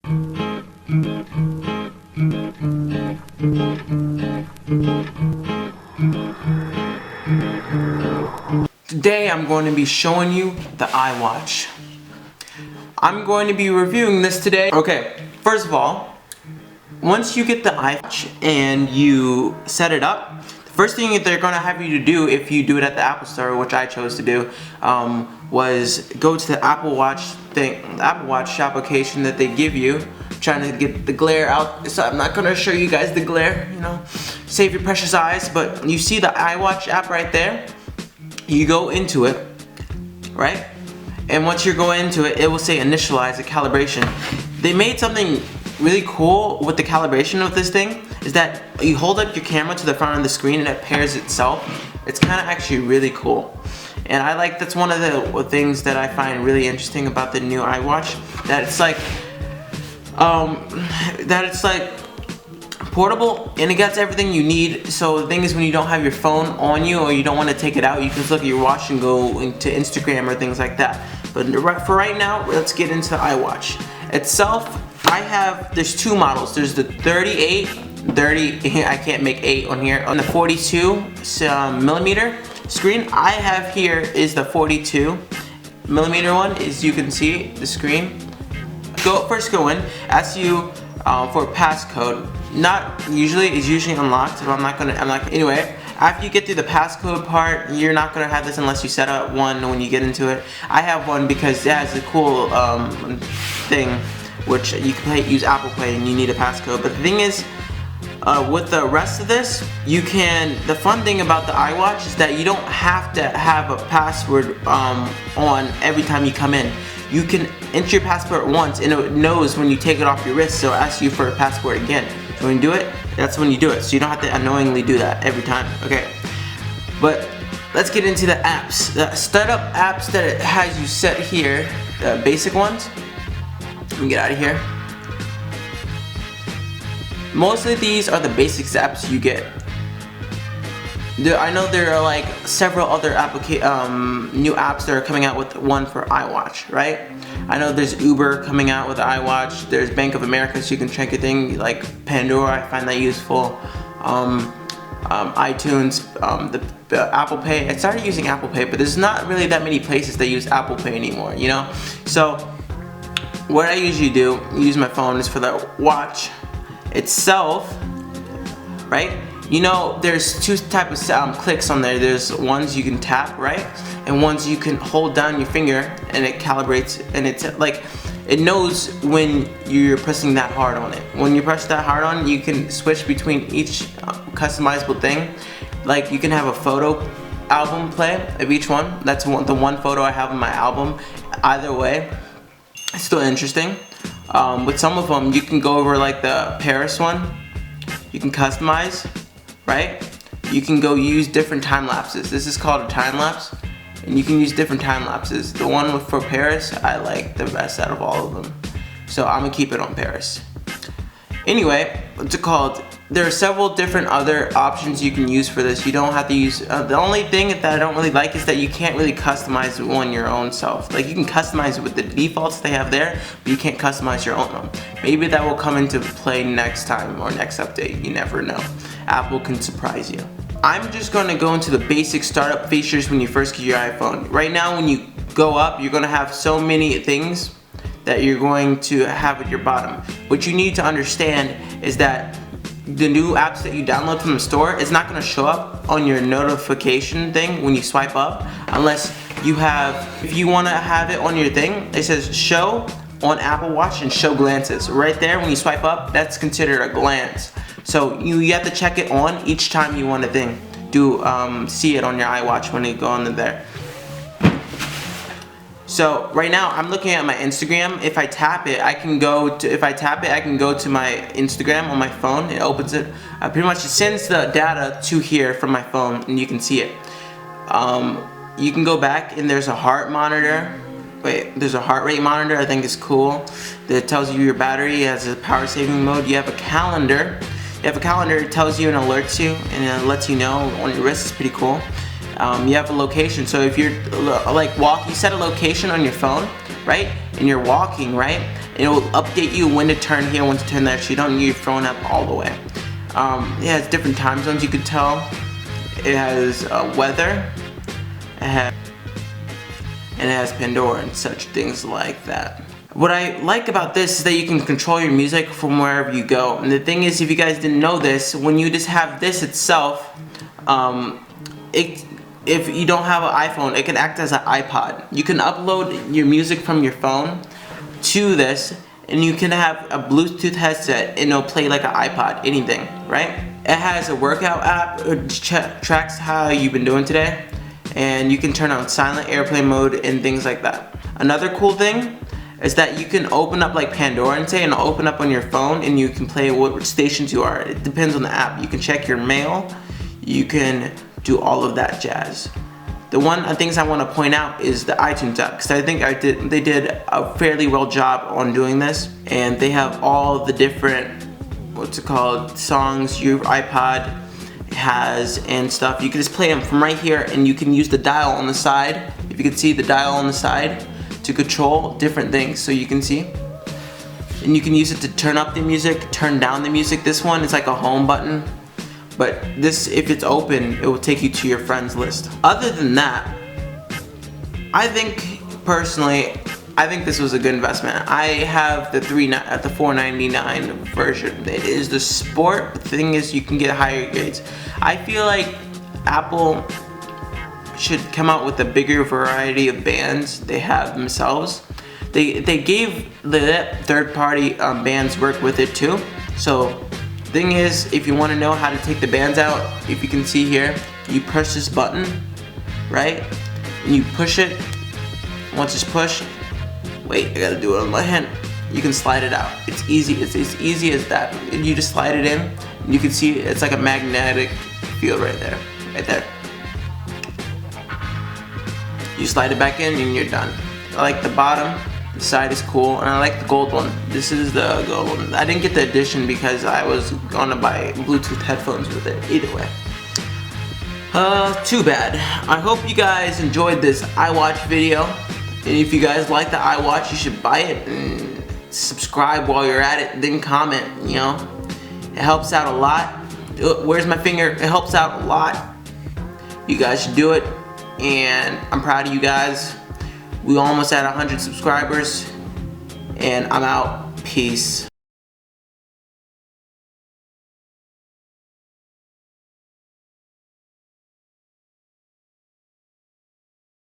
Today I'm going to be showing you the iWatch. I'm going to be reviewing this today. Okay, first of all, once you get the iWatch and you set it up, the first thing that they're going to have you to do, if you do it at the Apple Store, which I chose to do, was go to the Apple Watch thing, the Apple Watch application that they give you. I'm trying to get the glare out, so I'm not going to show you guys the glare, you know, save your precious eyes. But you see the iWatch app right there. You go into it, right? And once you go into it, it will say initialize the calibration. They made something really cool with the calibration of this thing, is that you hold up your camera to the front of the screen and it pairs itself. It's kind of actually really cool. And I like, that's one of the things that I find really interesting about the new iWatch, that it's like, portable, and it gets everything you need. So the thing is, when you don't have your phone on you or you don't want to take it out, you can just look at your watch and go into Instagram or things like that. But for right now, let's get into the iWatch itself. There's two models. There's the 30, I can't make 8 on here, on the 42 millimeter screen. I have here is the 42 millimeter one, as you can see the screen. First go in, ask you for a passcode. It's usually unlocked, so anyway, after you get through the passcode part, you're not gonna have this unless you set up one when you get into it. I have one because it has a cool thing, which you can use Apple Pay and you need a passcode. But the thing is, with the rest of this, the fun thing about the iWatch is that you don't have to have a password on every time you come in. You can enter your password once and it knows when you take it off your wrist, so it'll ask you for a password again. So when you do it, that's when you do it. So you don't have to unknowingly do that every time. Okay, but let's get into the apps. The startup apps that it has you set here, the basic ones. Let me get out of here. Most of these are the basic apps you get. I know there are like several other new apps that are coming out with one for iWatch, right? I know there's Uber coming out with iWatch. There's Bank of America, so you can check your thing. Like Pandora, I find that useful. iTunes, the Apple Pay. I started using Apple Pay, but there's not really that many places that use Apple Pay anymore, you know? So what I usually do, use my phone, is for the watch itself, right? You know, there's two types of clicks on there. There's ones you can tap, right? And ones you can hold down your finger and it calibrates, and it's like, it knows when you're pressing that hard on it. When you press that hard on, you can switch between each customizable thing. Like you can have a photo album play of each one. That's the one photo I have in my album. Either way, it's still interesting. With some of them, you can go over like the Paris one. You can customize, right? You can go use different time lapses. This is called a time lapse, and you can use different time lapses. The one for Paris, I like the best out of all of them. So I'm gonna keep it on Paris. Anyway, what's it called? There are several different other options you can use for this. You don't have to use, the only thing that I don't really like is that you can't really customize it on your own self. Like you can customize it with the defaults they have there, but you can't customize your own one. Maybe that will come into play next time or next update, you never know. Apple can surprise you. I'm just gonna go into the basic startup features when you first get your iPhone. Right now when you go up, you're gonna have so many things that you're going to have at your bottom. What you need to understand is that the new apps that you download from the store is not going to show up on your notification thing when you swipe up, unless you have, if you want to have it on your thing, it says show on Apple Watch and show glances. Right there, when you swipe up, that's considered a glance. So you have to check it on each time you want a thing. See it on your iWatch when you go on there. So right now I'm looking at my Instagram. If I tap it, I can go to my Instagram on my phone. It opens it. Pretty much it sends the data to here from my phone, and you can see it. You can go back, and there's a heart monitor. There's a heart rate monitor. I think it's cool. That tells you your battery has a power saving mode. You have a calendar. It tells you and alerts you, and it lets you know on your wrist. It's pretty cool. You have a location, so if you're like you set a location on your phone, right? And you're walking, right? It will update you when to turn here, when to turn there, so you don't need your phone up all the way. It has different time zones, you could tell. It has weather, and it has Pandora and such things like that. What I like about this is that you can control your music from wherever you go. And the thing is, if you guys didn't know this, when you just have this itself, if you don't have an iPhone, it can act as an iPod. You can upload your music from your phone to this, and you can have a Bluetooth headset and it'll play like an iPod, anything, right? It has a workout app, it tracks how you've been doing today, and you can turn on silent airplane mode and things like that. Another cool thing is that you can open up like Pandora and it'll open up on your phone, and you can play what stations you are. It depends on the app. You can check your mail, you can do all of that jazz. The one things I want to point out is the iTunes app, because I think they did a fairly well job on doing this, and they have all the different, what's it called, songs your iPod has and stuff. You can just play them from right here, and you can use the dial on the side. If you can see the dial on the side, to control different things, so you can see. And you can use it to turn up the music, turn down the music. This one is like a home button, but this, if it's open, it will take you to your friends list. Other than that, I think personally, I think this was a good investment. I have the $4.99 version. It is the sport. The thing is, you can get higher grades. I feel like Apple should come out with a bigger variety of bands they have themselves. They gave the third-party bands work with it too. So thing is, if you want to know how to take the bands out, if you can see here, you press this button, right? And you push it. Once it's pushed, wait, I gotta do it on my hand. You can slide it out. It's easy. It's as easy as that. And you just slide it in, and you can see it's like a magnetic field right there, right there. You slide it back in and you're done. I like the bottom, the side is cool, and I like the gold one. This is the gold one. I didn't get the edition because I was gonna buy Bluetooth headphones with it. Either way. Too bad. I hope you guys enjoyed this iWatch video. And if you guys like the iWatch, you should buy it and subscribe while you're at it, then comment, you know. It helps out a lot. Where's my finger? It helps out a lot. You guys should do it. And I'm proud of you guys. We almost at 100 subscribers, and I'm out. Peace.